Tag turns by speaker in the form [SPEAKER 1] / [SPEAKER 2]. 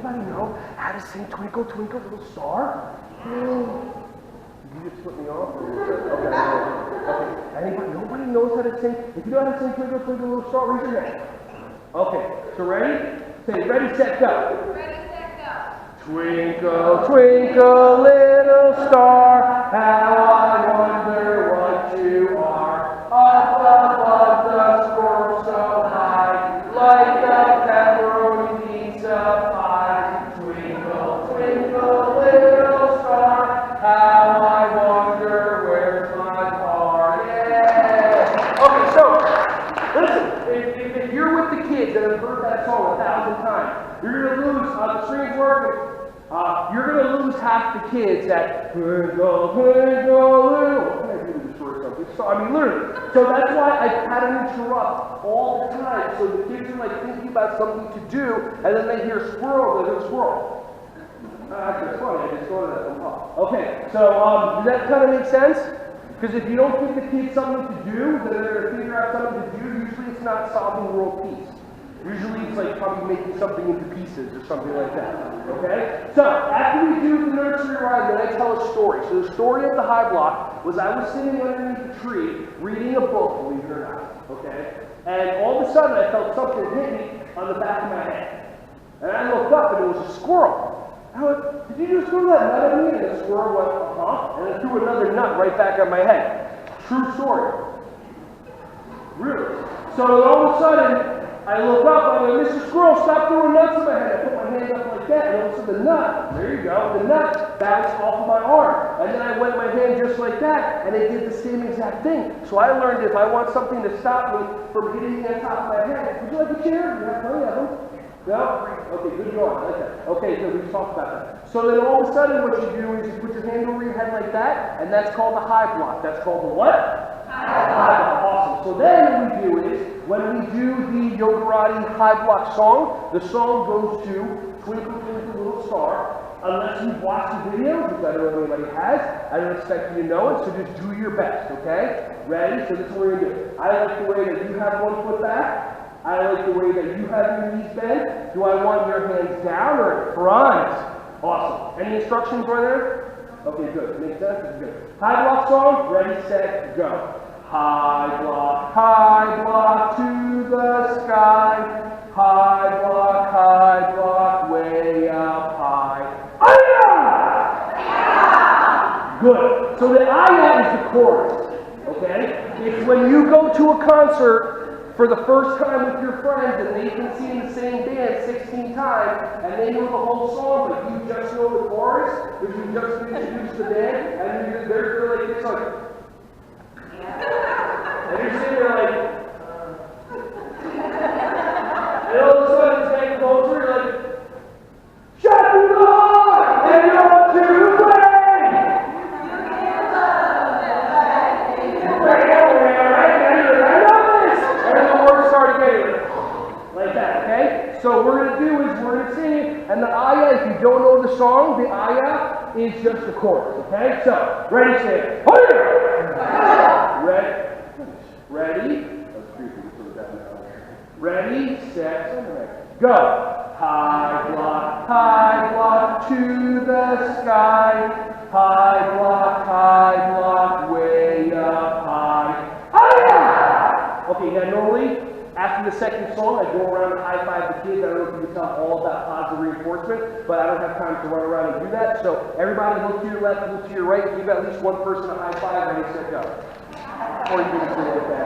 [SPEAKER 1] anybody know how to sing Twinkle, Twinkle, Little Star? You just put me off? Okay. Anybody? Nobody knows how to sing? If you know how to sing Twinkle, Twinkle, Little Star, raise your hand. Okay, so ready? Say, ready, set, go.
[SPEAKER 2] Ready, set, go.
[SPEAKER 1] Twinkle, twinkle, little star, how I wonder what you are. Up above the squirrel so high, like a pepperoni pizza pie. Twinkle, twinkle, little star, how I wonder where's my car. Yeah! Okay, so, listen, if you're with the kids that have heard that song 1,000 times, you're going to lose, the string's working. You're going to lose half the kids that twinkle, twinkle, little. What can I do to destroy something? So, I mean, literally. So that's why I had to interrupt all the time. So the kids are like thinking about something to do, and then they hear squirrel, they hear squirrel. That's funny. I just thought of that. Okay. So does that kind of make sense? Because if you don't give the kids something to do, then they're going to figure out something to do. Usually it's not solving world peace. Usually it's like probably making something into pieces or something like that, okay? So, after we do the nursery rhyme, then I tell a story. So the story of the high block was I was sitting underneath a tree reading a book, believe it or not, okay? And all of a sudden I felt something hit me on the back of my head. And I looked up and it was a squirrel. I went, did you just throw that nut at me? And the squirrel went, uh-huh. And then threw another nut right back on my head. True story. Really. So all of a sudden, I look up and I went, Mr. Squirrel, stop throwing nuts in my head. I put my hand up like that, and all of a sudden the nut, there you go, the nut bounced off of my arm. And then I went my hand just like that, and it did the same exact thing. So I learned if I want something to stop me from hitting me on top of my head, would you like a chair? You have plenty of them. No? Okay, good going. I like that. Okay, good, we talked about that. So then all of a sudden what you do is you put your hand over your head like that, and that's called the high block. That's called the what? High block. Awesome. So then what we do is, when we do the Yogarati high block song, the song goes to Twinkle, Twinkle, Little Star. Unless you've watched the video, which I don't know if anybody has, I don't expect you to know it, so just do your best, okay? Ready? So this is what we're going to do. I like the way that you have one foot back. I like the way that you have your knees bent. Do I want your hands down or in front? Awesome. Any instructions right there? Okay, good. Makes sense? This is good. High block song. Ready, set, go. High block to the sky. High block, way up high. Aya! Good. So the aya is the chorus. Okay? It's when you go to a concert for the first time with your friends and they've been singing the same band 16 times and they know the whole song, but you just know the chorus, because you just introduced the band, and they're like this, like, and you're sitting there like, and all of a sudden it's getting closer, you're like, shut the door, and you're too late! Like that, okay? So what we're going to do is we're going to sing it, and the ayah, if you don't know the song, the ayah is just the chorus, okay? So, ready, say, ready, ready, set, go. High block to the sky. High block, way up high. Ayah! Okay, now normally, after the second song, I go around and high-five the kids. I don't know if you can tell all about positive reinforcement, but I don't have time to run around and do that. So everybody look to your left, look to your right, give at least one person a high-five, and set, go. Or you can do it like that.